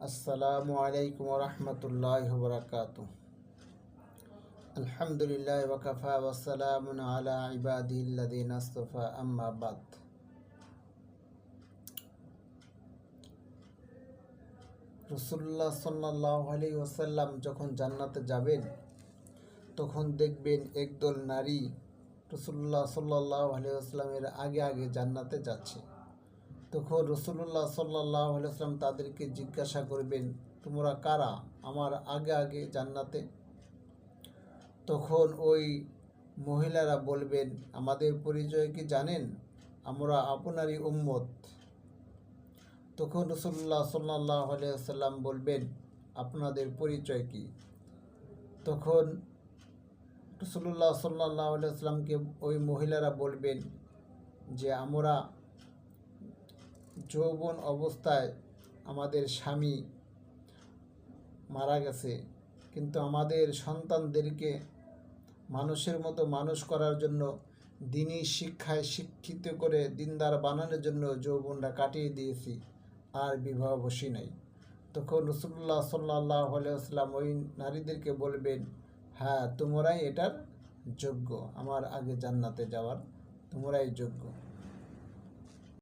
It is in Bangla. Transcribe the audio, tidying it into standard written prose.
আসসালামু আলাইকুম রহমতুল্লাহ বরকাতুহ। আলহামদুলিল্লাহ ওয়াকাফা ওয়াসসালামুন আলা ইবাদিহিল্লাযীনা আসতাফা, আম্মা বাদ। রাসূলুল্লাহ সাল্লাল্লাহু আলাইহি ওয়াসাল্লাম যখন জান্নাতে যাবেন তখন দেখবেন একদল নারী রাসূলুল্লাহ সাল্লাল্লাহু আলাইহি ওয়াসাল্লামের আগে আগে জান্নাতে যাচ্ছে। তখন রাসূলুল্লাহ সাল্লাল্লাহু আলাইহি ওয়াসাল্লাম তাদেরকে জিজ্ঞাসা করবেন, তোমরা কারা আমার আগে আগে জান্নাতে? তখন ওই মহিলারা বলবেন, আমাদের পরিচয় কি জানেন? আমরা আপনারই উম্মত। তখন রাসূলুল্লাহ সাল্লাল্লাহু আলাইহি ওয়াসাল্লাম বলবেন, আপনাদের পরিচয় কি? তখন রাসূলুল্লাহ সাল্লাল্লাহু আলাইহি ওয়াসাল্লামকে ওই মহিলারা বলবেন যে আমরা যৌবন অবস্থায় আমাদের স্বামী মারা গেছে, কিন্তু আমাদের সন্তানদেরকে মানুষের মতো মানুষ করার জন্য দিনী শিক্ষায় শিক্ষিত করে দিনদার বানানোর জন্য যৌবনটা কাটিয়ে দিয়েছি, আর বিবাহ বসি নাই। তখন রাসূলুল্লাহ সাল্লাল্লাহু আলাইহি ওয়াসাল্লাম ওই নারীদেরকে বলবেন, হ্যাঁ তোমরাই এটার যোগ্য, আমার আগে জান্নাতে যাওয়ার তোমরাই যোগ্য।